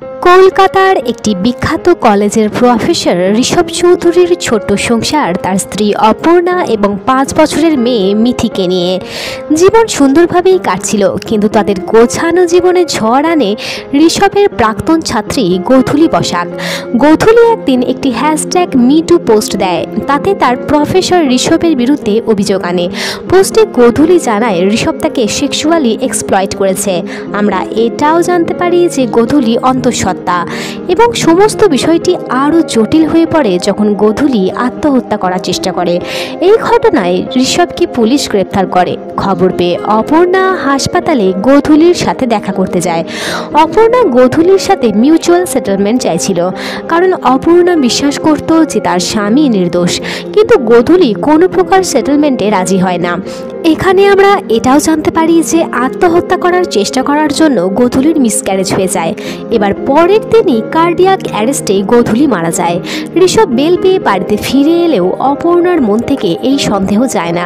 কলকাতার একটি বিখ্যাত কলেজের প্রফেসর ঋষভ চৌধুরীর ছোট্ট সংসার তার স্ত্রী অপর্ণা এবং 5 বছরের মেয়ে মিথিকে নিয়ে। জীবন সুন্দরভাবেই কাটছিল, কিন্তু তাদের গোছানো জীবনে ঝড় আনে ঋষভের প্রাক্তন ছাত্রী গোধূলি বসাক। গোধূলি একদিন একটি #MeToo পোস্ট দেয়, তাতে তার প্রফেসর ঋষভের বিরুদ্ধে অভিযোগ আনে। পোস্টে গোধূলি জানায় ঋষভ তাকে সেক্সুয়ালি এক্সপ্লয়েট করেছে। আমরা এটাও জানতে পারি যে গোধূলি অন্তঃসত্ত্বা, এবং সমস্ত বিষয়টি আরও জটিল হয়ে পড়ে যখন গোধূলি আত্মহত্যা করার চেষ্টা করে। এই ঘটনায় ঋষভকে পুলিশ গ্রেপ্তার করে। খবর পেয়ে অপর্ণা হাসপাতালে গোধূলির সাথে দেখা করতে যায়। অপর্ণা গোধূলির সাথে মিউচুয়াল সেটেলমেন্ট চাইছিল, কারণ অপর্ণা বিশ্বাস করত যে তার স্বামী নির্দোষ, কিন্তু গোধূলি কোনো প্রকার সেটেলমেন্টে রাজি হয় না। এখানে আমরা এটাও জানতে পারি যে আত্মহত্যা করার চেষ্টা করার জন্য গোধূলির মিসক্যারেজ হয়ে যায়। এবার পরের দিনই কার্ডিয়াক অ্যারেস্টে গোধূলি মারা যায়। ঋষভ বেল পেয়ে বাড়িতে ফিরে এলেও অপর্ণার মন থেকে এই সন্দেহ যায় না।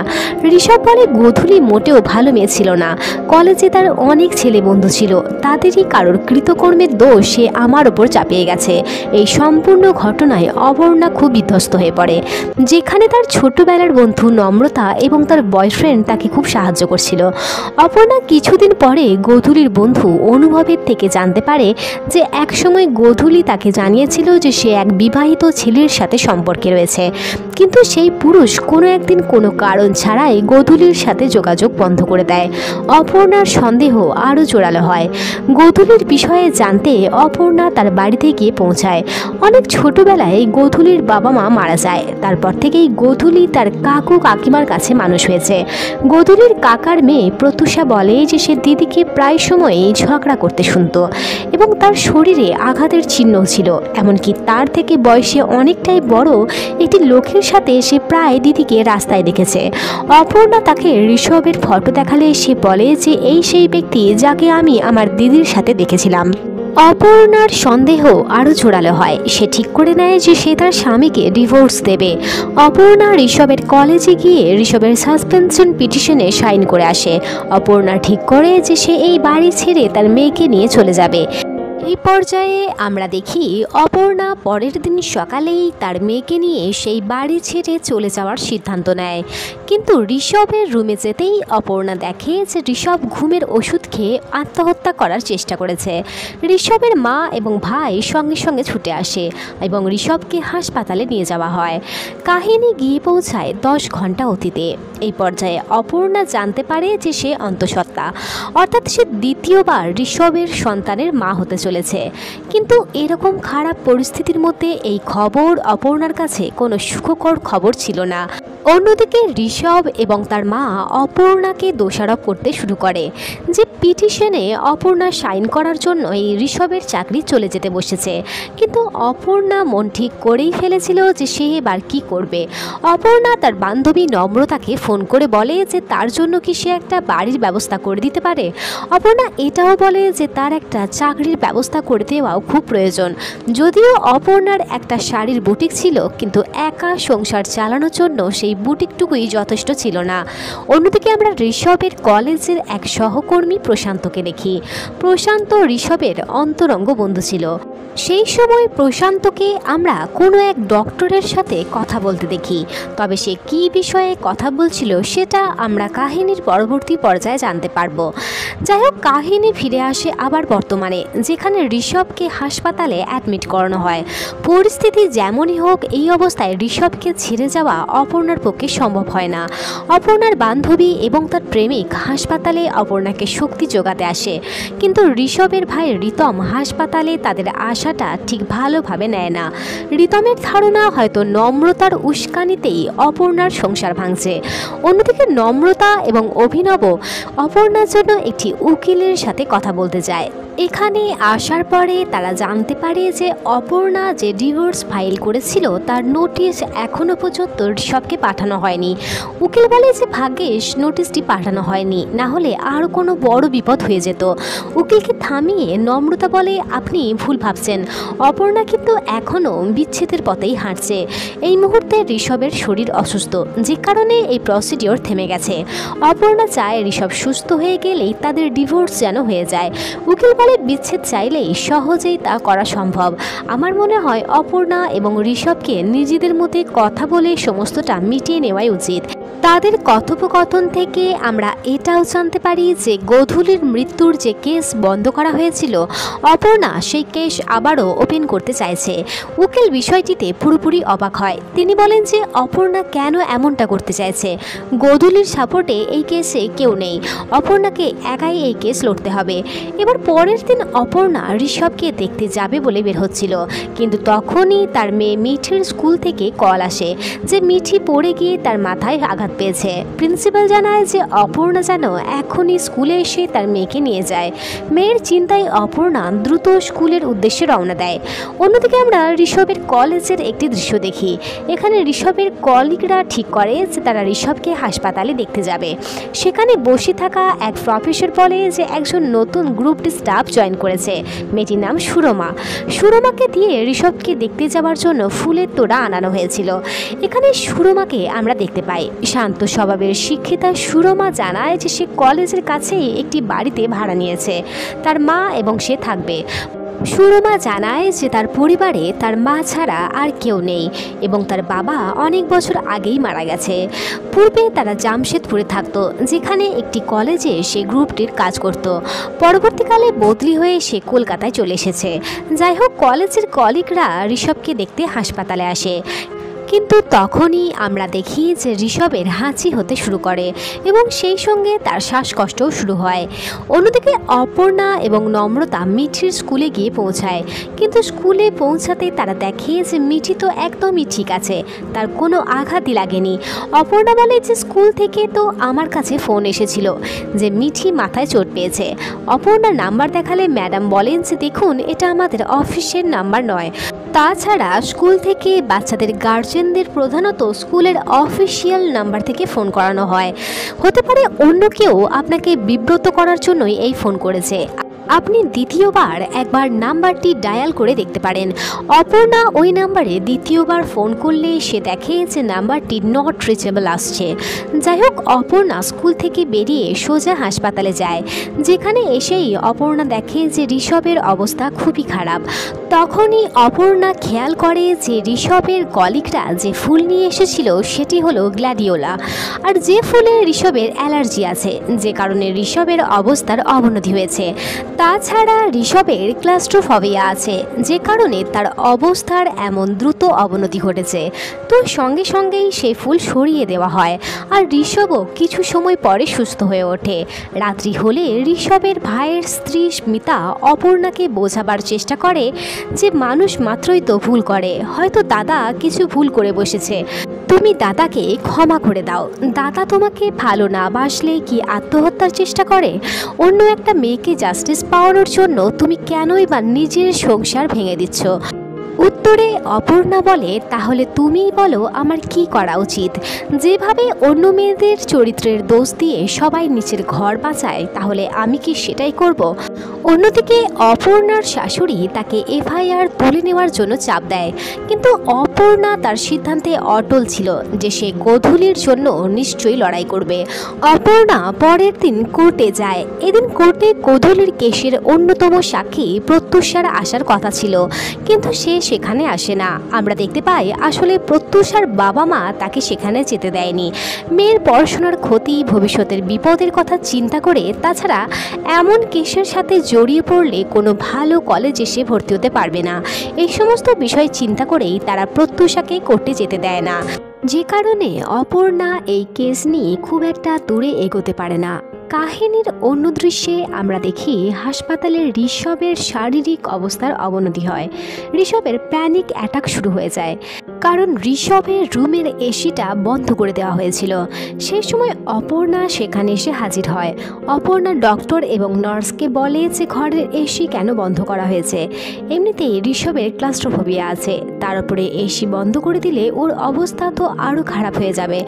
ঋষভ বলে গোধূলি মোটেও ভালো মেয়ে ছিল না। কলেজে তার অনেক ছেলে বন্ধু ছিল, তাদেরই কারোর কৃতকর্মের দোষ সে আমার ওপর চাপিয়ে গেছে। এই সম্পূর্ণ ঘটনায় অপর্ণা খুব বিধ্বস্ত হয়ে পড়ে, যেখানে তার ছোটবেলার বন্ধু নম্রতা এবং তার বয়ফ্রেন্ড তাকে খুব সাহায্য করছিল। অপর্ণা কিছুদিন পরে গোধূলির বন্ধু অনুভবের থেকে জানতে পারে যে একসময় গোধূলি তাকে জানিয়েছিল যে সে এক বিবাহিত ছেলের সাথে সম্পর্কে রয়েছে, কিন্তু সেই পুরুষ কোনো একদিন কোনো কারণ ছাড়াই গোধূলির সাথে যোগাযোগ বন্ধ করে দেয়। অপর্ণার সন্দেহ আরও জোরালো হয়। গোধূলির বিষয়ে জানতে অপর্ণা তার বাড়িতে গিয়ে পৌঁছায়। অনেক ছোটবেলায় গোধূলির বাবা মা মারা যায়। তারপর থেকেই গোধূলি তার কাকু কাকিমার কাছে মানুষ হয়েছে। গোধূলির কাকার মেয়ে প্রত্যুষা বলে যে সে দিদিকে প্রায় সময়ই ঝগড়া করতে শুনত এবং তার শরীরে আঘাতের চিহ্ন ছিল। এমনকি তার থেকে বয়সে অনেকটাই বড় একটি লোকের সাথে সে প্রায় দিদিকে রাস্তায় দেখেছে। অপর্ণা তাকে ঋষভের ফটো দেখালে সে বলে যে এই সেই ব্যক্তি যাকে আমি আমার দিদির সাথে দেখেছিলাম। অপর্ণার সন্দেহ আরও জোরালো হয়। সে ঠিক করে নেয় যে সে তার স্বামীকে ডিভোর্স দেবে। অপর্ণা ঋষভের কলেজে গিয়ে ঋষভের সাসপেনশন পিটিশনে সাইন করে আসে। অপর্ণা ঠিক করে যে সে এই বাড়ি ছেড়ে তার মেয়েকে নিয়ে চলে যাবে। এই পর্যায়ে আমরা দেখি অপর্ণা পরের দিন সকালেই তার মেয়েকে নিয়ে সেই বাড়ি ছেড়ে চলে যাওয়ার সিদ্ধান্ত নেয়, কিন্তু ঋষভের রুমে যেতেই অপর্ণা দেখে যে ঋষভ ঘুমের ওষুধ খেয়ে আত্মহত্যা করার চেষ্টা করেছে। ঋষভের মা এবং ভাই সঙ্গে সঙ্গে ছুটে আসে এবং ঋষভকে হাসপাতালে নিয়ে যাওয়া হয়। কাহিনী গিয়ে পৌঁছায় 10 ঘন্টা অতীতে। এই পর্যায়ে অপর্ণা জানতে পারে যে সে অন্তঃসত্ত্বা, অর্থাৎ সে দ্বিতীয়বার ঋষভের সন্তানের মা হতে চলেছে। কিন্তু এরকম খারাপ পরিস্থিতির মধ্যে এই খবর অপর্ণার কাছে কোনো সুখকর খবর ছিল না। অন্যদিকে ঋষভ এবং তার মা অপর্ণাকে দোষারোপ করতে শুরু করে যে পিটিশনে অপর্ণা সাইন করার জন্য এই ঋষভের চাকরি চলে যেতে বসেছে। কিন্তু অপর্ণা মন ঠিক করেই ফেলেছিল যে সে এবার কী করবে। অপর্ণা তার বান্ধবী নম্রতাকে ফোন করে বলে যে তার জন্য কি সে একটা বাড়ির ব্যবস্থা করে দিতে পারে। অপর্ণা এটাও বলে যে তার একটা চাকরির ব্যবস্থা করে দেওয়াও খুব প্রয়োজন। যদিও অপর্ণার একটা শাড়ির বুটিক ছিল, কিন্তু একা সংসার চালানোর জন্য সেই বুটিকটুকুই যথেষ্ট ছিল না। অন্যদিকে আমরা ঋষভের কলেজের এক সহকর্মী প্রশান্তকে দেখি। প্রশান্ত ঋষভের অন্তরঙ্গ বন্ধু ছিল। সেই সময় প্রশান্তকে আমরা কোনো এক ডক্টরের সাথে কথা বলতে দেখি, তবে সে কী বিষয়ে কথা বলছিল সেটা আমরা কাহিনীর পরবর্তী পর্যায়ে জানতে পারবো। যাই হোক, কাহিনী ফিরে আসে আবার বর্তমানে, যেখানে ঋষভকে হাসপাতালে অ্যাডমিট করানো হয়। পরিস্থিতি যেমনই হোক, এই অবস্থায় ঋষভকে ছেড়ে যাওয়া অপর্ণার পক্ষে সম্ভব হয় না। অপর্ণার বান্ধবী এবং তার প্রেমিক হাসপাতালে অপর্ণাকে শক্তি যোগাতে আসে, কিন্তু ঋষভের ভাই রিতম হাসপাতালে তাদের আশাটা ঠিক ভালোভাবে নেয় না। রিতমের ধারণা হয়তো নম্রতার উস্কানিতেই অপর্ণার সংসার ভাঙছে। অন্যদিকে নম্রতা এবং অভিনব অপর্ণার জন্য একটি উকিলের সাথে কথা বলতে যায়। এখানে আসার পরে তারা জানতে পারে যে অপর্ণা যে ডিভোর্স ফাইল করেছিল তার নোটিশ এখনও পর্যন্ত ঋষভকে পাঠানো হয়নি। উকিল বলে যে ভাগ্যিস নোটিশটি পাঠানো হয়নি, না হলে আরও কোনো বড় বিপদ হয়ে যেত। উকিলকে থামিয়ে নম্রতা বলে আপনি ভুল ভাবছেন, করছেন। অপর্ণা কিন্তু এখনও বিচ্ছেদের পথেই হাঁটছে। এই মুহূর্তে ঋষভের শরীর অসুস্থ, যে কারণে এই প্রসিডিওর থেমে গেছে। অপর্ণা চায় ঋষভ সুস্থ হয়ে গেলেই তাদের ডিভোর্স যেন হয়ে যায়। উকিল বলে বিচ্ছেদ চাইলেই সহজেই তা করা সম্ভব। আমার মনে হয় অপর্ণা এবং ঋষভকে নিজেদের মধ্যে কথা বলে সমস্তটা মিটিয়ে নেওয়াই উচিত। তাদের কথোপকথন থেকে আমরা এটাও জানতে পারি যে গোধূলির মৃত্যুর যে কেস বন্ধ করা হয়েছিল, অপর্ণা সেই কেস আবারও ওপেন করতে চাইছে। উকিল বিষয়টিতে পুরোপুরি অবাক হয়। তিনি বলেন যে অপর্ণা কেন এমনটা করতে চাইছে। গোধূলির সাপোর্টে এই কেসে কেউ নেই, অপর্ণাকে একাই এই কেস লড়তে হবে। এবার পরের দিন অপর্ণা ঋষভকে দেখতে যাবে বলে বের হচ্ছিল, কিন্তু তখনই তার মেয়ে মিঠির স্কুল থেকে কল আসে যে মিঠি পড়ে গিয়ে তার মাথায় আঘাত পেয়েছে। প্রিন্সিপাল জানায় যে অপর্ণা যেন এখনই স্কুলে এসে তার মেয়েকে নিয়ে যায়। মেয়ের চিন্তায় অপর্ণা দ্রুত স্কুলের উদ্দেশ্যে রওনা দেয়। অন্যদিকে আমরা ঋষভের কলেজের একটি দৃশ্য দেখি। এখানে ঋষভের কলিগরা ঠিক করে যে তারা ঋষভকে হাসপাতালে দেখতে যাবে। সেখানে বসে থাকা এক প্রফেসর বলে যে একজন নতুন গ্রুপ ডি স্টাফ জয়েন করেছে, মেয়েটির নাম সুরমা। সুরমাকে দিয়ে ঋষভকে দেখতে যাওয়ার জন্য ফুলের তোড়া আনানো হয়েছিল। এখানে সুরমাকে আমরা দেখতে পাই। শান্ত স্বভাবের শিক্ষিতা সুরমা জানায় যে সে কলেজের কাছেই একটি বাড়িতে ভাড়া নিয়েছে, তার মা এবং সে থাকবে। সুরমা জানায় যে তার পরিবারে তার মা ছাড়া আর কেউ নেই এবং তার বাবা অনেক বছর আগেই মারা গেছে। পূর্বে তারা জামশেদপুরে থাকতো, যেখানে একটি কলেজে সে গ্রুপটির কাজ করত। পরবর্তীকালে বদলি হয়ে সে কলকাতায় চলে এসেছে। যাই হোক, কলেজের কলিগরা ঋষভকে দেখতে হাসপাতালে আসে, কিন্তু তখনই আমরা দেখি যে ঋষভের হাঁচি হতে শুরু করে এবং সেই সঙ্গে তার শ্বাসকষ্টও শুরু হয়। অন্যদিকে অপর্ণা এবং নম্রতা মিঠির স্কুলে গিয়ে পৌঁছায়, কিন্তু স্কুলে পৌঁছাতে তারা দেখে যে মিঠি তো একদমই ঠিক আছে, তার কোনো আঘাতই লাগেনি। অপর্ণা বলে যে স্কুল থেকে তো আমার কাছে ফোন এসেছিল যে মিঠি মাথায় চোট পেয়েছে। অপর্ণার নাম্বার দেখালে ম্যাডাম বলেন যে দেখুন, এটা আমাদের অফিসের নাম্বার নয়। তাছাড়া স্কুল থেকে বাচ্চাদের গার্জেনদের প্রধানত স্কুলের অফিসিয়াল নাম্বার থেকে ফোন করানো হয়। হতে পারে অন্য কেউ আপনাকে বিব্রত করার জন্যই এই ফোন করেছে। আপনি দ্বিতীয়বার একবার নাম্বারটি ডায়াল করে দেখতে পারেন। অপর্ণা ওই নাম্বারে দ্বিতীয়বার ফোন করলে সে দেখে যে নাম্বারটি নট রিচেবল আসছে। যাই হোক, অপর্ণা স্কুল থেকে বেরিয়ে সোজা হাসপাতালে যায়, যেখানে এসেই অপর্ণা দেখে যে ঋষভের অবস্থা খুবই খারাপ। তখনই অপর্ণা খেয়াল করে যে ঋষভের কলিগরা যে ফুল নিয়ে এসেছিল সেটি হলো গ্ল্যাডিওলা, আর যে ফুলে ঋষভের অ্যালার্জি আছে, যে কারণে ঋষভের অবস্থার অবনতি হয়েছে। তাছাড়া ঋষভের ক্লাস্ট্রোফোবিয়া আছে, যে কারণে তার অবস্থার এমন দ্রুত অবনতি ঘটেছে। তো সঙ্গে সঙ্গেই সেই ফুল সরিয়ে দেওয়া হয়, আর ঋষভও কিছু সময় পরে সুস্থ হয়ে ওঠে। রাত্রি হলে ঋষভের ভাইয়ের স্ত্রী স্মিতা অপর্ণাকে বোঝাবার চেষ্টা করে যে মানুষ মাত্রই তো ভুল করে, হয়তো দাদা কিছু ভুল করে বসেছে, তুমি দাদাকে ক্ষমা করে দাও। দাদা তোমাকে ভালো না বাসলে কি আত্মহত্যার চেষ্টা করে? অন্য একটা মেয়েকে জাস্টিস পাওয়ানোর জন্য তুমি কেনই বা নিজের সংসার ভেঙে দিচ্ছ? উত্তরে অপর্ণা বলে, তাহলে তুমিই বলো আমার কি করা উচিত? যেভাবে অন্য মেয়েদের চরিত্রের দোষ দিয়ে সবাই নিচের ঘর বাঁচায়, তাহলে আমি কি সেটাই করব? অন্যদিকে অপর্ণার শাশুড়ি তাকে এফআইআর তুলে নেওয়ার জন্য চাপ দেয়, কিন্তু অপর্ণা তার সিদ্ধান্তে অটল ছিল যে সে গোধূলির জন্য নিশ্চয়ই লড়াই করবে। অপর্ণা পরের দিন কোর্টে যায়। এদিন কোর্টে গোধূলির কেসের অন্যতম সাক্ষী প্রত্যুষার আসার কথা ছিল, কিন্তু সে সেখানে আসে না। আমরা দেখতে পাই আসলে প্রত্যুষার বাবা মা তাকে সেখানে যেতে দেয়নি। মেয়ের পড়াশোনার ক্ষতি, ভবিষ্যতের বিপদের কথা চিন্তা করে, তাছাড়া এমন কেসের সাথে জড়িয়ে পড়লে কোনো ভালো কলেজে সে ভর্তি হতে পারবে না। এই সমস্ত বিষয় চিন্তা করেই তারা প্রত্যুষাকে কোর্টে যেতে দেয় না, যে কারণে অপর্ণা এই কেস নিয়ে খুব একটা দূরে এগোতে পারে না। কাহিনীর অন্য দৃশ্যে আমরা দেখি হাসপাতালে ঋষভের শারীরিক অবস্থার অবনতি হয়। ঋষভের প্যানিক অ্যাটাক শুরু হয়ে যায়, কারণ ঋষভের রুমের এসিটা বন্ধ করে দেওয়া হয়েছিল। সেই সময় অপর্ণা সেখানে এসে হাজির হয়। অপর্ণা ডক্টর এবং নার্সকে বলে যে ঘরের এসি কেন বন্ধ করা হয়েছে। এমনিতেই ঋষভের ক্লাস্ট্রোফোবিয়া আছে, তার উপরে এসি বন্ধ করে দিলে ওর অবস্থা তো আরও খারাপ হয়ে যাবে।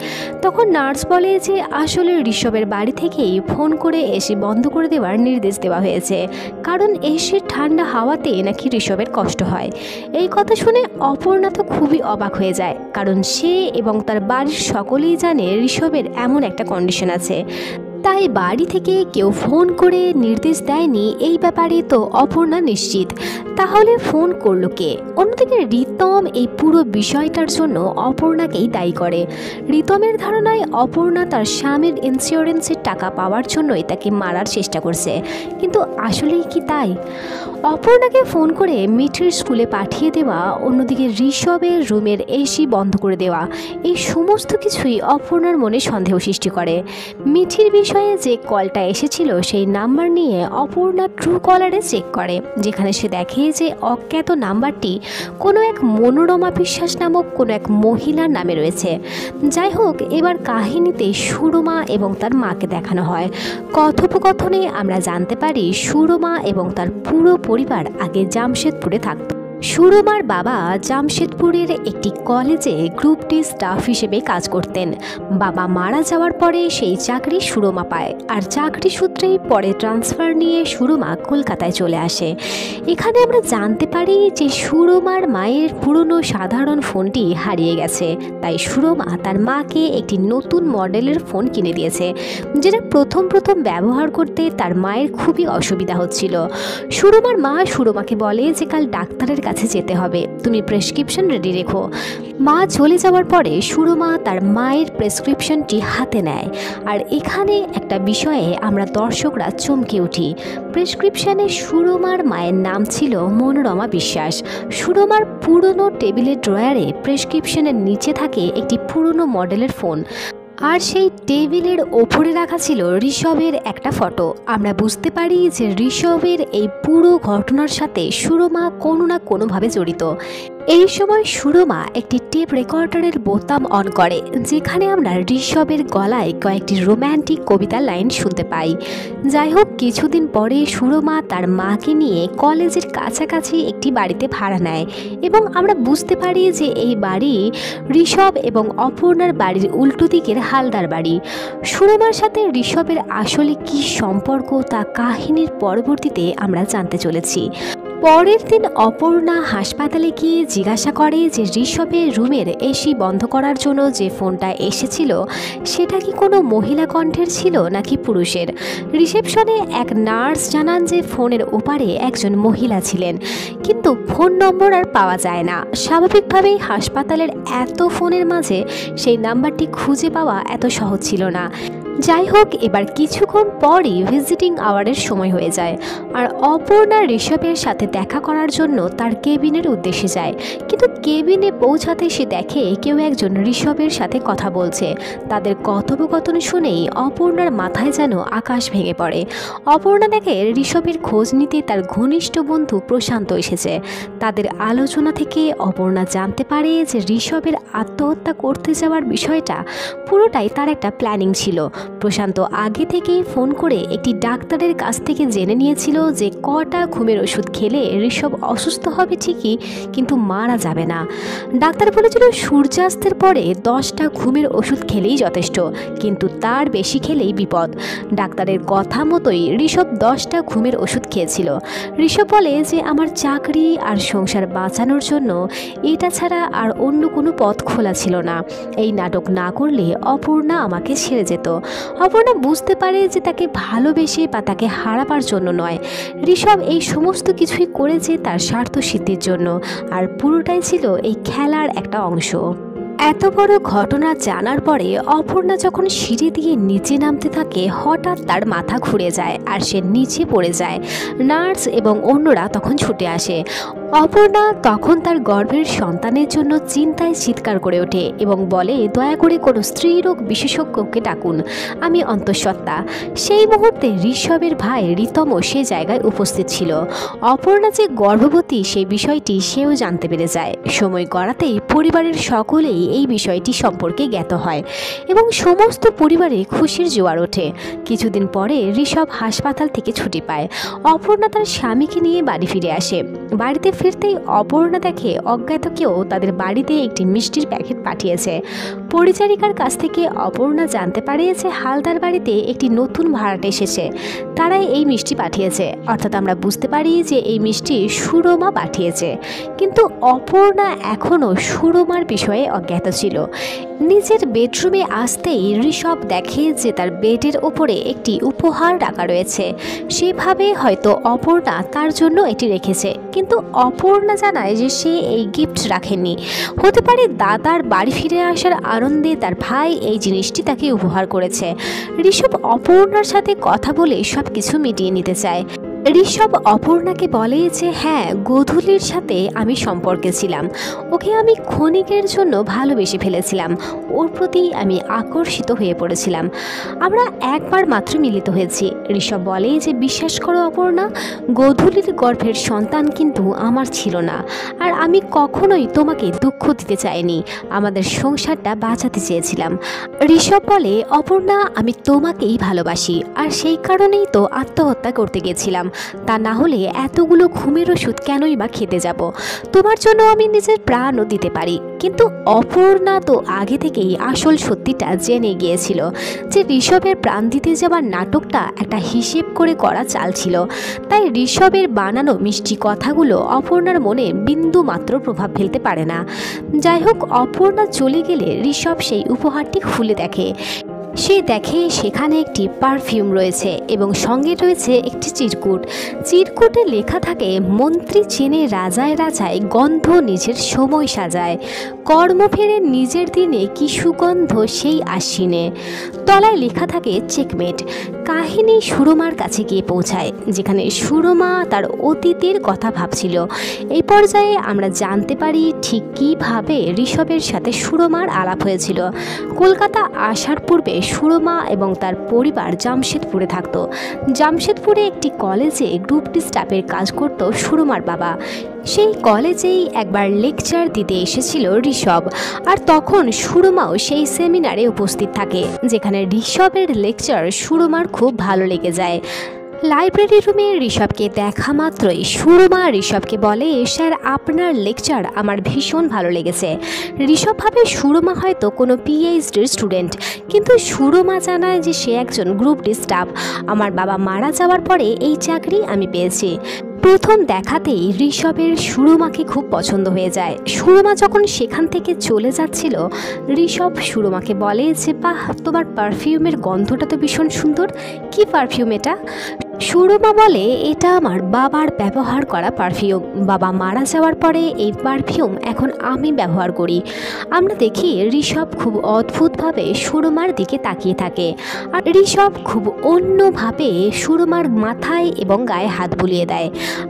তখন নার্স বলে যে আসলে ঋষভের বাড়ি থেকেই ফোন করে এসি বন্ধ করে দেওয়ার নির্দেশ দেওয়া হয়েছে, কারণ এসির ঠান্ডা হাওয়াতে নাকি ঋষভের কষ্ট হয়। এই কথা শুনে অপর্ণা তো খুবই অবাক হয়ে যায়, কারণ সে এবং তার বাড়ির সকলেই জানে ঋষভের এমন একটা কন্ডিশন আছে। তাই বাড়ি থেকে কেউ ফোন করে নির্দেশ দেয়নি এই ব্যাপারে তো অপর্ণা নিশ্চিত। তাহলে ফোন করলো কে? অন্যদিকে রিতম এই পুরো বিষয়টার জন্য অপর্ণাকেই দায়ী করে। রিতমের ধারণায় অপর্ণা তার স্বামীর ইন্স্যুরেন্সের টাকা পাওয়ার জন্যই তাকে মারার চেষ্টা করছে, কিন্তু আসলেই কি তাই? অপর্ণাকে ফোন করে মিঠির স্কুলে পাঠিয়ে দেওয়া, অন্যদিকে ঋষভের রুমের এসি বন্ধ করে দেওয়া, এই সমস্ত কিছুই অপর্ণার মনে সন্দেহ সৃষ্টি করে। মিঠির বিষয়ে যে কলটা এসেছিল সেই নাম্বার নিয়ে অপর্ণা ট্রু কলারে চেক করে, যেখানে সে দেখে যে অজ্ঞাত নাম্বারটি কোনো এক মনোরমা বিশ্বাস নামক কোনো এক মহিলার নামে রয়েছে। যাই হোক, এবার কাহিনীতে সুরমা এবং তার মাকে দেখানো হয়। কথোপকথনে আমরা জানতে পারি সুরমা এবং তার পুরো পরিবার আগে জামশেদপুরে থাকত। সুরমার বাবা জামশেদপুরের একটি কলেজে গ্রুপ ডি স্টাফ হিসেবে কাজ করতেন। বাবা মারা যাওয়ার পরে সেই চাকরি সুরমা পায়, আর চাকরি সূত্রেই পরে ট্রান্সফার নিয়ে সুরমা কলকাতায় চলে আসে। এখানে আমরা জানতে পারি যে সুরমার মায়ের পুরনো সাধারণ ফোনটি হারিয়ে গেছে, তাই সুরমা তার মাকে একটি নতুন মডেলের ফোন কিনে দিয়েছে, যেটা প্রথম ব্যবহার করতে তার মায়ের খুবই অসুবিধা হচ্ছিল। সুরমার মা সুরমাকে বলে যে কাল ডাক্তারের কাছে যেতে হবে, তুমি প্রেসক্রিপশন রেডি রেখো। মা চলে যাওয়ার পরে সুরমা তার মায়ের প্রেসক্রিপশনটি হাতে নেয়, আর এখানে একটা বিষয়ে আমরা দর্শকরা চমকে উঠি। প্রেসক্রিপশনে সুরমার মায়ের নাম ছিল মনোরমা বিশ্বাস। সুরমার পুরনো টেবিলের ড্রয়ারে প্রেসক্রিপশনের নিচে থাকে একটি পুরনো মডেলের ফোন, আর সেই টেবিলের ওপরে রাখা ছিল ঋষভের একটা ফটো। আমরা বুঝতে পারি যে ঋষভের এই পুরো ঘটনার সাথে সুরমা কোনো না কোনোভাবে জড়িত। এই সময় সুরমা একটি টেপ রেকর্ডারের বোতাম অন করে, যেখানে আমরা ঋষভের গলায় কয়েকটি রোম্যান্টিক কবিতার লাইন শুনতে পাই। যাই হোক, কিছুদিন পরে সুরমা তার মাকে নিয়ে কলেজের কাছাকাছি একটি বাড়িতে ভাড়া নেয়, এবং আমরা বুঝতে পারি যে এই বাড়ি ঋষভ এবং অপর্ণার বাড়ির উল্টো দিকের হালদার বাড়ি। সুরমার সাথে ঋষভের আসলে কী সম্পর্ক তা কাহিনীর পরবর্তীতে আমরা জানতে চলেছি। পরের দিন অপর্ণা হাসপাতালে গিয়ে জিজ্ঞাসা করে যে ঋষভের রুমের এসি বন্ধ করার জন্য যে ফোনটা এসেছিল সেটা কি কোনো মহিলা কণ্ঠের ছিল নাকি পুরুষের। রিসেপশনে এক নার্স জানান যে ফোনের ওপারে একজন মহিলা ছিলেন, কিন্তু ফোন নম্বর আর পাওয়া যায় না। স্বাভাবিকভাবেই হাসপাতালের এত ফোনের মাঝে সেই নাম্বারটি খুঁজে পাওয়া এত সহজ ছিল না। যাই হোক, এবার কিছুক্ষণ পরই ভিজিটিং আওয়ারের সময় হয়ে যায়, আর অপর্ণা ঋষভের সাথে দেখা করার জন্য তার কেবিনের উদ্দেশ্যে যায়, কিন্তু কেবিনে পৌঁছাতে সে দেখে কেউ একজন ঋষভের সাথে কথা বলছে। তাদের কথোপকথন শুনেই অপর্ণার মাথায় যেন আকাশ ভেঙে পড়ে। অপর্ণা দেখে ঋষভের খোঁজ নিতে তার ঘনিষ্ঠ বন্ধু প্রশান্ত এসেছে। তাদের আলোচনা থেকে অপর্ণা জানতে পারে যে ঋষভের আত্মহত্যা করতে যাওয়ার বিষয়টা পুরোটাই তার একটা প্ল্যানিং ছিল। প্রশান্ত আগে থেকেই ফোন করে একটি ডাক্তারের কাছ থেকে জেনে নিয়েছিল যে কটা ঘুমের ওষুধ খেলে ঋষভ অসুস্থ হবে ঠিকই, কিন্তু মারা যাবে না। ডাক্তার বলেছিল সূর্যাস্তের পরে 10টা ঘুমের ওষুধ খেলেই যথেষ্ট, কিন্তু তার বেশি খেলেই বিপদ। ডাক্তারের কথা মতোই ঋষভ 10টা ঘুমের ওষুধ খেয়েছিল। ঋষভ বলে যে আমার চাকরি আর সংসার বাঁচানোর জন্য এটা ছাড়া আর অন্য কোনো পথ খোলা ছিল না। এই নাটক না করলে অপর্ণা আমাকে ছেড়ে যেত। অপর্ণা বুঝতে পারে যে তাকে ভালোবেসে বা তাকে হারাবার জন্য নয়, ঋষভ এই সমস্ত কিছুই করেছে তার স্বার্থ সিদ্ধির জন্য, আর পুরোটাই ছিল এই খেলার একটা অংশ। এত বড় ঘটনা জানার পরে অপর্ণা যখন সিঁড়ি দিয়ে নিচে নামতে থাকে, হঠাৎ তার মাথা ঘুরে যায় আর সে নিচে পড়ে যায়। নার্স এবং অন্যরা তখন ছুটে আসে। অপর্ণা তখন তার গর্ভের সন্তানের জন্য চিন্তায় চিৎকার করে ওঠে এবং বলে, দয়া করে কোনো স্ত্রীরোগ বিশেষজ্ঞকে ডাকুন, আমি অন্তঃসত্ত্বা। সেই মুহূর্তে ঋষভের ভাই রিতমও সে জায়গায় উপস্থিত ছিল। অপর্ণা যে গর্ভবতী সেই বিষয়টি সেও জানতে পেরে যায়। সময় গড়াতেই পরিবারের সকলেই এই বিষয়টি সম্পর্কে জ্ঞাত হয় এবং সমস্ত পরিবারে খুশির জোয়ার ওঠে। কিছুদিন পরে ঋষভ হাসপাতাল থেকে ছুটি পায়। অপর্ণা তার স্বামীকে নিয়ে বাড়ি ফিরে আসে। বাড়িতে ফিরতেই অপর্ণা দেখে অজ্ঞাত কেউ তাদের বাড়িতে একটি মিষ্টির প্যাকেট পাঠিয়েছে। পরিচারিকার কাছ থেকে অপর্ণা জানতে পারে যে হালদার বাড়িতে একটি নতুন ভাড়াটে এসেছে, তারাই এই মিষ্টি পাঠিয়েছে। অর্থাৎ আমরা বুঝতে পারি যে এই মিষ্টি সুরমা পাঠিয়েছে। কিন্তু অপর্ণা এখনও সুরমার বিষয়ে অজ্ঞাত ছিল। নিজের বেডরুমে আসতেই ঋষভ দেখে যে তার বেডের ওপরে একটি উপহার রাখা রয়েছে। সেভাবে হয়তো অপর্ণা তার জন্য এটি রেখেছে, কিন্তু অপর্ণা জানায় যে সে এই গিফট রাখেনি। হতে পারে দাদার বাড়ি ফিরে আসার আনন্দে তার ভাই এই জিনিসটি তাকে উপহার করেছে। ঋষভ অপর্ণার সাথে কথা বলে সব কিছু মিটিয়ে নিতে চায়। ঋষভ অপর্ণাকে বলে যে হ্যাঁ, গোধূলির সাথে আমি সম্পর্কে ছিলাম, ওকে আমি ক্ষণিকের জন্য ভালোবেসে ফেলেছিলাম, ওর প্রতি আমি আকর্ষিত হয়ে পড়েছিলাম, আমরা একবার মাত্র মিলিত হয়েছি। ঋষভ বলে যে বিশ্বাস করো অপর্ণা, গোধূলির গর্ভের সন্তান কিন্তু আমার ছিল না, আর আমি কখনোই তোমাকে দুঃখ দিতে চাইনি, আমাদের সংসারটা বাঁচাতে চেয়েছিলাম। ঋষভ বলে অপর্ণা, আমি তোমাকেই ভালোবাসি, আর সেই কারণেই তো আত্মহত্যা করতে গেছিলাম, তা না হলে এতগুলো ঘুমের ওষুধ কেনই বা খেতে যাব, তোমার জন্য আমি নিজের প্রাণও দিতে পারি। কিন্তু অপর্ণা তো আগে থেকেই আসল সত্যিটা জেনে গিয়েছিল যে ঋষভের প্রাণ দিতে যাওয়ার নাটকটা একটা হিসেব করে করা চাল ছিল। তাই ঋষভের বানানো মিষ্টি কথাগুলো অপর্ণার মনে বিন্দু মাত্র প্রভাব ফেলতে পারে না। যাই হোক, অপর্ণা চলে গেলে ঋষভ সেই উপহারটি খুলে দেখে। সে দেখে সেখানে একটি পারফিউম রয়েছে এবং সঙ্গে রয়েছে একটি চিরকুট। চিরকুটে লেখা থাকে, মন্ত্রী চেনে রাজায় রাজায়, গন্ধ নিজের সময় সাজায়, কর্ম ফেরে নিজের দিনে কি সুগন্ধ সেই আশ্বিনে। তলায় লেখা থাকে চেকমেট। কাহিনী সুরমার কাছে গিয়ে পৌঁছায়, যেখানে সুরমা তার অতীতের কথা ভাবছিল। এই পর্যায়ে আমরা জানতে পারি ঠিক কীভাবে ঋষভের সাথে সুরমার আলাপ হয়েছিল। কলকাতা আসার পূর্বে সুরমা এবং তার পরিবার জামশেদপুরে থাকত। জামশেদপুরে একটি কলেজে গ্রুপ ডি স্টাফের কাজ করত সুরমার বাবা। সেই কলেজেই একবার লেকচার দিতে এসেছিল ঋষভ, আর তখন সুরমাও সেই সেমিনারে উপস্থিত থাকে, যেখানে ঋষভের লেকচার সুরমার খুব ভালো লেগে যায়। লাইব্রেরি রুমে ঋষভকে দেখা মাত্রই সুরমা ঋষভকে বলে, স্যার আপনার লেকচার আমার ভীষণ ভালো লেগেছে। ঋষভ ভাবে সুরমা হয়তো কোনো পিএইচডির স্টুডেন্ট, কিন্তু সুরমা জানায় যে সে একজন গ্রুপ ডি স্টাফ। আমার বাবা মারা যাওয়ার পরে এই চাকরি আমি পেয়েছি। প্রথম দেখাতেই ঋষভের সুরমাকে খুব পছন্দ হয়ে যায়। সুরমা যখন সেখান থেকে চলে যাচ্ছিল, ঋষভ সুরমাকে বলে যে বাহ, তোমার পারফিউমের গন্ধটা তো ভীষণ সুন্দর, কি পারফিউম এটা? সুরমা বলে, এটা আমার বাবার ব্যবহার করা পারফিউম, বাবা মারা যাওয়ার পরে এই পারফিউম এখন আমি ব্যবহার করি। আমরা দেখি ঋষভ খুব অদ্ভুতভাবে সুরমার দিকে তাকিয়ে থাকে, আর ঋষভ খুব অন্যভাবে সুরমার মাথায় এবং গায়ে হাত বুলিয়ে দেয়।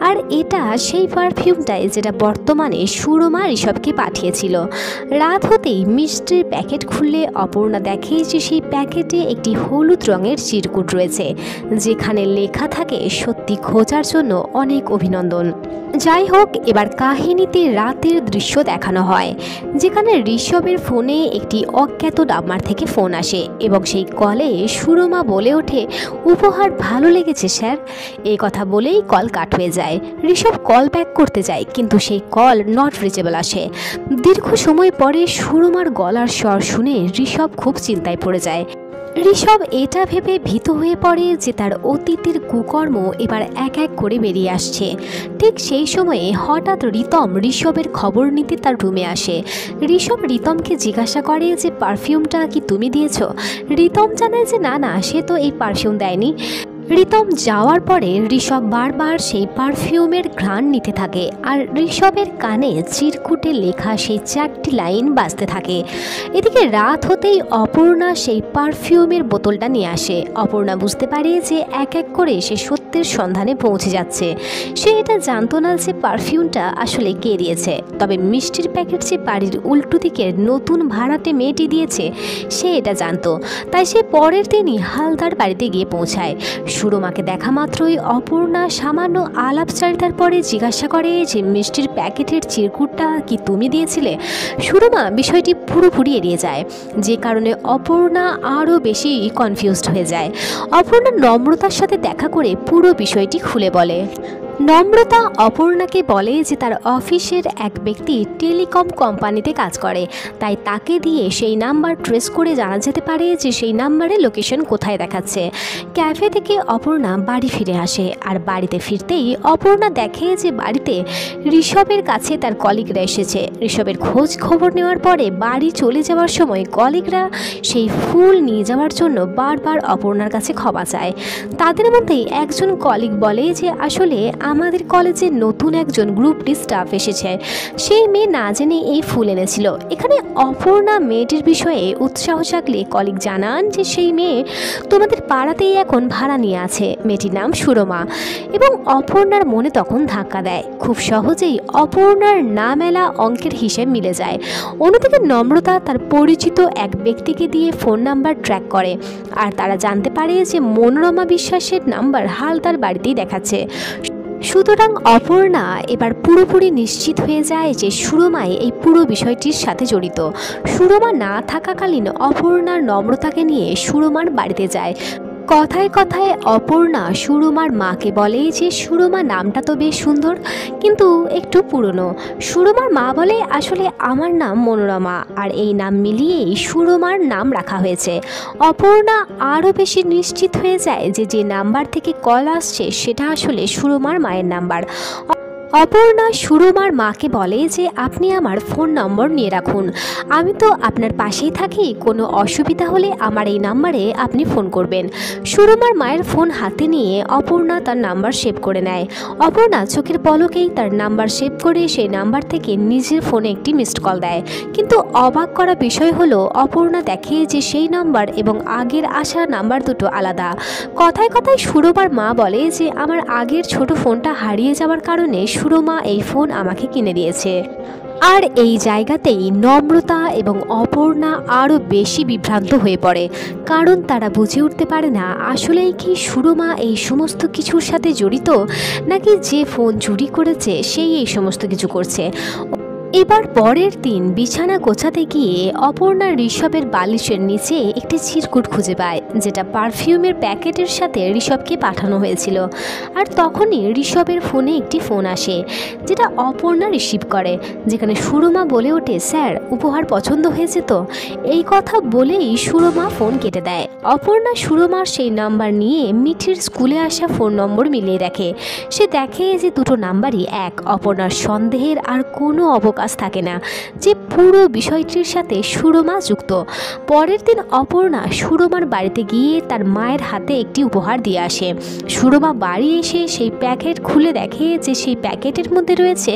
আর এটা সেই পারফিউমটাই যেটা বর্তমানে সুরমা ঋষভকে পাঠিয়েছিল। রাত হতেই মিষ্টির প্যাকেট খুললে অপর্ণা দেখে যে সেই প্যাকেটে একটি হলুদ রঙের চিরকুট রয়েছে, যেখানে লেখা থাকে সত্যি খোঁজার জন্য অনেক অভিনন্দন। যাই হোক, এবার কাহিনীতে রাতের দৃশ্য দেখানো হয়, যেখানে ঋষভের ফোনে একটি অজ্ঞাত নাম্বার থেকে ফোন আসে এবং সেই কলে সুরমা বলে ওঠে, উপহার ভালো লেগেছে স্যার। এই কথা বলেই কল কাট হয়ে যায়। ঋষভ কল ব্যাক করতে যায়, কিন্তু সেই কল নট রিচেবল আসে। দীর্ঘ সময় পরে সুরমার গলার স্বর শুনে ঋষভ খুব চিন্তায় পড়ে যায়। ঋষভ এটা ভেবে ভীত হয়ে পড়ে যে তার অতীতের কুকর্ম এবার এক এক করে বেরিয়ে আসছে। ঠিক সেই সময়ে হঠাৎ রিতম ঋষভের খবর নিতে তার রুমে আসে। ঋষভ রিতমকে জিজ্ঞাসা করে যে পারফিউমটা কি তুমি দিয়েছ? রিতম জানায় যে না না, সে তো এই পারফিউম দেয়নি। রিতম যাওয়ার পরে ঋষভ বারবার সেই পারফিউমের ঘ্রাণ নিতে থাকে, আর ঋষভের কানে চিরকুটে লেখা সেই 4টি লাইন বাজতে থাকে। এদিকে রাত হতেই অপর্ণা সেই পারফিউমের বোতলটা নিয়ে আসে। অপর্ণা বুঝতে পারে যে এক এক করে সে সত্যের সন্ধানে পৌঁছে যাচ্ছে। সে এটা জানতো না যে পারফিউমটা আসলে কে দিয়েছে, তবে মিষ্টির প্যাকেট যে বাড়ির উল্টো দিকের নতুন ভাড়াটে মেয়েটি দিয়েছে সে এটা জানতো। তাই সে পরের দিনই হালদার বাড়িতে গিয়ে পৌঁছায়। সুরমাকে দেখা মাত্রই অপর্ণা সামান্য আলাপচারিতার পরে জিজ্ঞাসা করে যে মিষ্টির প্যাকেটের চিরকুটটা কি তুমি দিয়েছিলে? সুরমা বিষয়টি পুরোপুরি এড়িয়ে যায়, যে কারণে অপর্ণা আরও বেশি কনফিউজড হয়ে যায়। অপর্ণা নম্রতার সাথে দেখা করে পুরো বিষয়টি খুলে বলে। নম্রতা অপর্ণাকে বলে যে তার অফিসের এক ব্যক্তি টেলিকম কোম্পানিতে কাজ করে, তাই তাকে দিয়ে সেই নাম্বার ট্রেস করে জানা যেতে পারে যে সেই নাম্বারে লোকেশন কোথায় দেখাচ্ছে। ক্যাফে থেকে অপর্ণা বাড়ি ফিরে আসে, আর বাড়িতে ফিরতেই অপর্ণা দেখে যে বাড়িতে ঋষভের কাছে তার কলিগরা এসেছে। ঋষভের খোঁজ খবর নেওয়ার পরে বাড়ি চলে যাওয়ার সময় কলিগরা সেই ফুল নিয়ে যাওয়ার জন্য বারবার অপর্ণার কাছে ক্ষমা চায়। তাদের মধ্যেই একজন কলিগ বলে যে আসলে আমাদের কলেজে নতুন একজন গ্রুপ ডি স্টাফ এসেছে, সেই মেয়ে না জেনে এই ফুল এনেছিল। এখানে অপর্ণা মেয়েটির বিষয়ে উৎসাহ জাগলে কলিগ জানান যে সেই মেয়ে তোমাদের পাড়াতেই এখন ভাড়া নিয়ে আছে, মেয়েটির নাম সুরমা। এবং অপর্ণার মনে তখন ধাক্কা দেয়, খুব সহজেই অপর্ণার না মেলা অঙ্কের হিসেব মিলে যায়। অন্যদিকে নম্রতা তার পরিচিত এক ব্যক্তিকে দিয়ে ফোন নাম্বার ট্র্যাক করে, আর তারা জানতে পারে যে মনোরমা বিশ্বাসের নাম্বার হালদার বাড়িতেই দেখাচ্ছে। সুতরাং অপর্ণা এবার পুরোপুরি নিশ্চিত হয়ে যায় যে সুরমাই এই পুরো বিষয়টির সাথে জড়িত। সুরমা না থাকাকালীন অপর্ণার নম্রতাকে নিয়ে সুরমার বাড়িতে যায়। কথায় কথায় অপর্ণা সুরমার মাকে বলে যে সুরমা নামটা তো বেশ সুন্দর, কিন্তু একটু পুরনো। সুরমার মা বলে আসলে আমার নাম মনোরমা, আর এই নাম মিলিয়েই সুরমার নাম রাখা হয়েছে। অপর্ণা আরও বেশি নিশ্চিত হয়ে যায় যে যে নাম্বার থেকে কল আসছে সেটা আসলে সুরমার মায়ের নাম্বার। অপর্ণা সুরমার মাকে বলে যে আপনি আমার ফোন নম্বর নিয়ে রাখুন, আমি তো আপনার পাশেই থাকি, কোনো অসুবিধা হলে আমার এই নাম্বারে আপনি ফোন করবেন। সুরমার মায়ের ফোন হাতে নিয়ে অপর্ণা তার নাম্বার সেভ করে নেয়। অপর্ণা চোখের পলকেই তার নাম্বার সেভ করে সেই নাম্বার থেকে নিজের ফোনে একটি মিসড কল দেয়। কিন্তু অবাক করা বিষয় হলো অপর্ণা দেখে যে সেই নাম্বার এবং আগের আসা নাম্বার দুটো আলাদা। কথায় কথায় সুরমার মা বলে যে আমার আগের ছোট ফোনটা হারিয়ে যাওয়ার কারণে সুরমা এই ফোন আমাকে কিনে দিয়েছে। আর এই জায়গাতেই নম্রতা এবং অপর্ণা আরও বেশি বিভ্রান্ত হয়ে পড়ে, কারণ তারা বুঝে উঠতে পারে না আসলেই কি সুরমা এই সমস্ত কিছুর সাথে জড়িত, নাকি যে ফোন চুরি করেছে সেই এই সমস্ত কিছু করছে। এবার পরের দিন বিছানা গোছাতে গিয়ে অপর্ণা ঋষভের বালিশের নিচে একটি চিরকুট খুঁজে পায়, যেটা পারফিউমের প্যাকেটের সাথে ঋষভকে পাঠানো হয়েছিল। আর তখনই ঋষভের ফোনে একটি ফোন আসে, যেটা অপর্ণা রিসিভ করে, যেখানে সুরমা বলে ওঠে স্যার উপহার পছন্দ হয়েছে তো। এই কথা বলেই সুরমা ফোন কেটে দেয়। অপর্ণা সুরমার সেই নাম্বার নিয়ে মিঠির স্কুলে আসা ফোন নম্বর মিলিয়ে দেখে। সে দেখে যে দুটো নাম্বারই এক। অপর্ণার সন্দেহের আর কোনো অবকাশ থাকে না যে পুরো বিষয়টির সাথে সুরমা যুক্ত। পরের দিন অপর্ণা সুরমার বাড়িতে গিয়ে তার মায়ের হাতে একটি উপহার দিয়ে আসে। সুরমা বাড়ি এসে সেই প্যাকেট খুলে দেখে যে সেই প্যাকেটের মধ্যে রয়েছে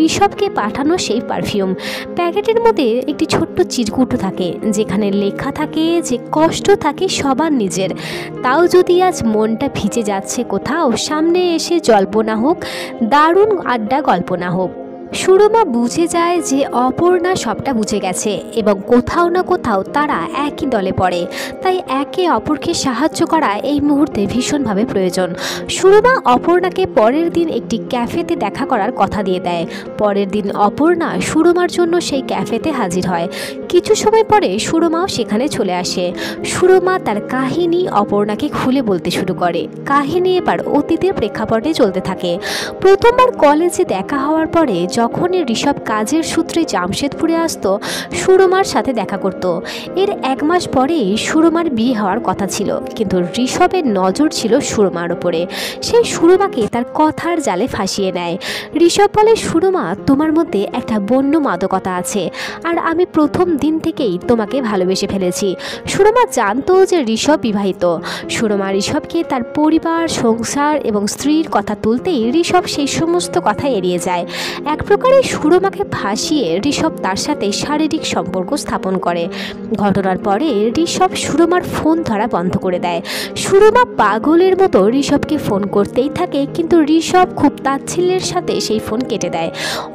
ঋষভকে পাঠানো সেই পারফিউম। প্যাকেটের মধ্যে একটি ছোট্ট চিরকুটও থাকে, যেখানে লেখা থাকে যে কষ্ট থাকে সবার নিজের, তাও যদি আজ মনটা ভিজে যাচ্ছে কোথাও, সামনে এসে জল্পনা হোক, দারুণ আড্ডা কল্পনা হোক। সুরমা বুঝে যায় যে অপর্ণা সবটা বুঝে গেছে এবং কোথাও না কোথাও তারা একই দলে পড়ে, তাই একে অপরকে সাহায্য করা এই মুহূর্তে ভীষণভাবে প্রয়োজন। সুরমা অপর্ণাকে পরের দিন একটি ক্যাফেতে দেখা করার কথা দিয়ে দেয়। পরের দিন অপর্ণা সুরমার জন্য সেই ক্যাফেতে হাজির হয়। কিছু সময় পরে সুরমাও সেখানে চলে আসে। সুরমা তার কাহিনী অপর্ণাকে খুলে বলতে শুরু করে। কাহিনী এবার অতীতের প্রেক্ষাপটে চলতে থাকে। প্রথমবার কলেজে দেখা হওয়ার পরে যখনই ঋষভ কাজের সূত্রে জামশেদপুরে আসতো, সুরমার সাথে দেখা করত। এর এক মাস পরেই সুরমার বিয়ে হওয়ার কথা ছিল, কিন্তু ঋষভের নজর ছিল সুরমার ওপরে। সেই সুরমাকে তার কথার জালে ফাঁসিয়ে নেয়। ঋষভ বলে সুরমা তোমার মধ্যে একটা বন্য মাদকতা আছে, আর আমি প্রথম দিন থেকেই তোমাকে ভালোবেসে ফেলেছি। সুরমা জানতো যে ঋষভ বিবাহিত। সুরমা ঋষভকে তার পরিবার, সংসার এবং স্ত্রীর কথা তুলতেই ঋষভ সেই সমস্ত কথা এড়িয়ে যায়। এক প্রকারে সুরমাকে ফাঁসিয়ে ঋষভ তার সাথে শারীরিক সম্পর্ক স্থাপন করে। ঘটনার পরে ঋষভ সুরমার ফোন ধরা বন্ধ করে দেয়। সুরমা পাগলের মতো ঋষভকে ফোন করতেই থাকে, কিন্তু ঋষভ খুব তাচ্ছিল্যের সাথে সেই ফোন কেটে দেয়।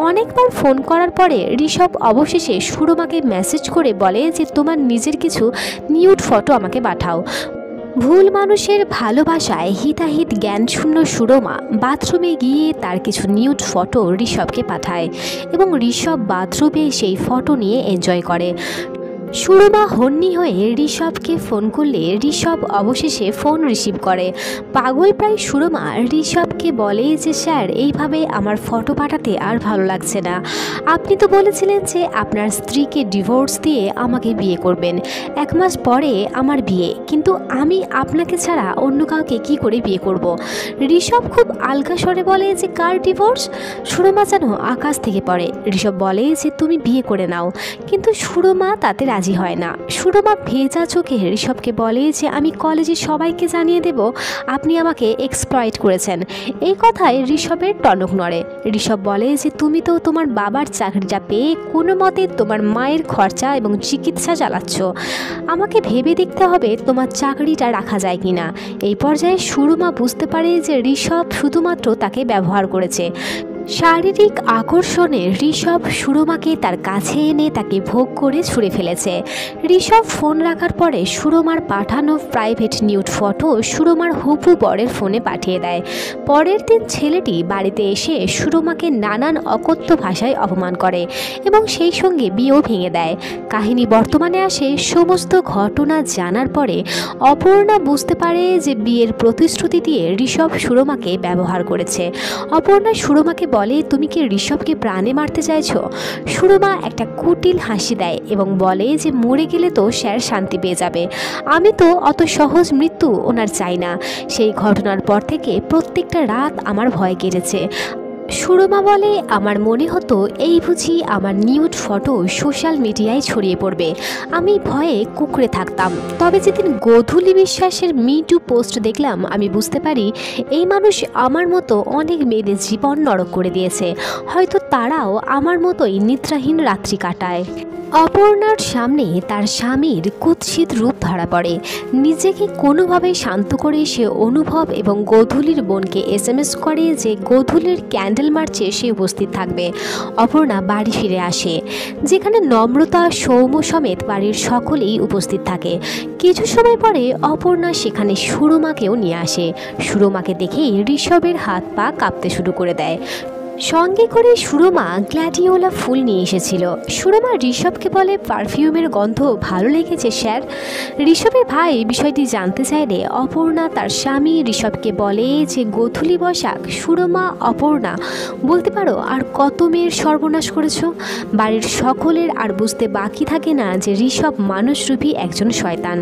অনেকবার ফোন করার পরে ঋষভ অবশেষে সুরমাকে মেসেজ করে বলে যে তোমার নিজের কিছু নিউড ফটো আমাকে পাঠাও। ভুল মানুষের ভালোবাসায় হিতাহিত জ্ঞানশূন্য সুরমা বাথরুমে গিয়ে তার কিছু নিউড ফটো ঋষভকে পাঠায় এবং ঋষভ বাথরুমে সেই ফটো নিয়ে এনজয় করে। সুরমা হন্যি হয়ে ঋষভকে ফোন করলে ঋষভ অবশেষে ফোন রিসিভ করে। পাগল প্রায় সুরমা ঋষভকে বলে যে স্যার, এইভাবে আমার ফটো পাঠাতে আর ভালো লাগছে না। আপনি তো বলেছিলেন যে আপনার স্ত্রীকে ডিভোর্স দিয়ে আমাকে বিয়ে করবেন, 1 মাস পরে আমার বিয়ে, কিন্তু আমি আপনাকে ছাড়া অন্য কাউকে কি করে বিয়ে করব। ঋষভ খুব আলগা স্বরে বলে যে কার ডিভোর্স। সুরমা যেন আকাশ থেকে পড়ে। ঋষভ বলে যে তুমি বিয়ে করে নাও, কিন্তু সুরমা তাতে রাজি হয় না। সুরমা ভেজা চোখে ঋষভকে বলে যে আমি কলেজে সবাইকে জানিয়ে দেব আপনি আমাকে এক্সপ্লয়েট করেছেন। এই কথায় ঋষভের টনক নড়ে। ঋষভ বলে যে তুমি তো তোমার বাবার চাকরিটা পেয়ে কোনো মতে তোমার মায়ের খরচা এবং চিকিৎসা চালাচ্ছ, আমাকে ভেবে দেখতে হবে তোমার চাকরিটা রাখা যায় কিনা। এই পর্যায়ে সুরমা বুঝতে পারে যে ঋষভ শুধুমাত্র তাকে ব্যবহার করেছে। শারীরিক আকর্ষণে ঋষভ সুরমাকে তার কাছে এনে তাকে ভোগ করে ছুঁড়ে ফেলেছে। ঋষভ ফোন রাখার পরে সুরমার পাঠানো প্রাইভেট নিউড ফটো সুরমার হবু বরের ফোনে পাঠিয়ে দেয়। পরের দিন ছেলেটি বাড়িতে এসে সুরমাকে নানান অকথ্য ভাষায় অপমান করে এবং সেই সঙ্গে বিয়েও ভেঙে দেয়। কাহিনী বর্তমানে আসে। সমস্ত ঘটনা জানার পরে অপর্ণা বুঝতে পারে যে বিয়ের প্রতিশ্রুতি দিয়ে ঋষভ সুরমাকে ব্যবহার করেছে। অপর্ণা সুরমাকে বলে তুমি কি ঋষভকে প্রাণে মারতে চাইছো? সুরমা একটা কুটিল হাসি দেয় এবং বলে যে মরে গেলে তো স্যার শান্তি পেয়ে যাবে, আমি তো অত সহজ মৃত্যু ওনার চাই না। সেই ঘটনার পর থেকে প্রত্যেকটা রাত আমার ভয় কেটেছে। সুরমা বলে আমার মনে হতো এই বুঝি আমার নিউড ফটো সোশ্যাল মিডিয়ায় ছড়িয়ে পড়বে, আমি ভয়ে কুঁকড়ে থাকতাম। তবে যেদিন গোধূলি বিশ্বাসের মিটু পোস্ট দেখলাম আমি বুঝতে পারি এই মানুষ আমার মতো অনেক মেয়েদের জীবন নরক করে দিয়েছে, হয়তো তারাও আমার মতোই নিদ্রাহীন রাত্রি কাটায়। অপর্ণার সামনে তার স্বামীর কুৎসিত রূপ ধরা পড়ে। নিজেকে কোনোভাবে শান্ত করে সে অনুভব এবং গোধূলির বোনকে SMS করে যে গোধূলির ক্যান্ডেল মার্চে সে উপস্থিত থাকবে। অপর্ণা বাড়ি ফিরে আসে, যেখানে নম্রতা সৌম্য সমেত বাড়ির সকলেই উপস্থিত থাকে। কিছু সময় পরে অপর্ণা সেখানে সুরমাকেও নিয়ে আসে। সুরমাকে দেখেই ঋষভের হাত পা কাঁপতে শুরু করে দেয়। সঙ্গে করে সুরমা গ্ল্যাডিওলা ফুল নিয়ে এসেছিল। সুরমা ঋষভকে বলে পারফিউমের গন্ধ ভালো লেগেছে স্যার। ঋষভের ভাই বিষয়টি জানতে চাইলে অপর্ণা তার স্বামী ঋষভকে বলে যে গোধূলি বসাক সুরমা অপর্ণা বলতে পারো আর কত মেয়ের সর্বনাশ করেছো। বাড়ির সকলের আর বুঝতে বাকি থাকে না যে ঋষভ মানুষরূপী একজন শয়তান।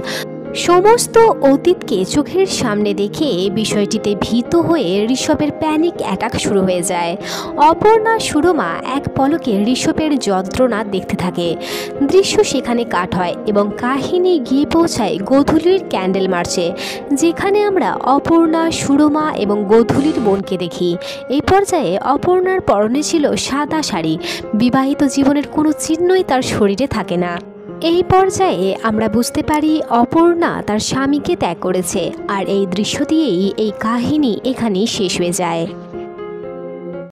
সমস্ত অতীতকে চোখের সামনে দেখে বিষয়টিতে ভীত হয়ে ঋষভের প্যানিক অ্যাটাক শুরু হয়ে যায়। অপর্ণা সুরমা এক পলকে ঋষভের যন্ত্রণা দেখতে থাকে। দৃশ্য সেখানে কাট হয় এবং কাহিনী গিয়ে পৌঁছায় গোধূলির ক্যান্ডেল মার্চে, যেখানে আমরা অপর্ণা সুরমা এবং গোধূলির বোনকে দেখি। এই পর্যায়ে অপর্ণার পরনে ছিল সাদা শাড়ি, বিবাহিত জীবনের কোনো চিহ্নই তার শরীরে থাকে না। এই পর্যায়ে আমরা বুঝতে পারি অপর্ণা তার স্বামীকে ত্যাগ করেছে, আর এই দৃশ্য দিয়েই এই কাহিনী এখানেই শেষ হয়ে যায়।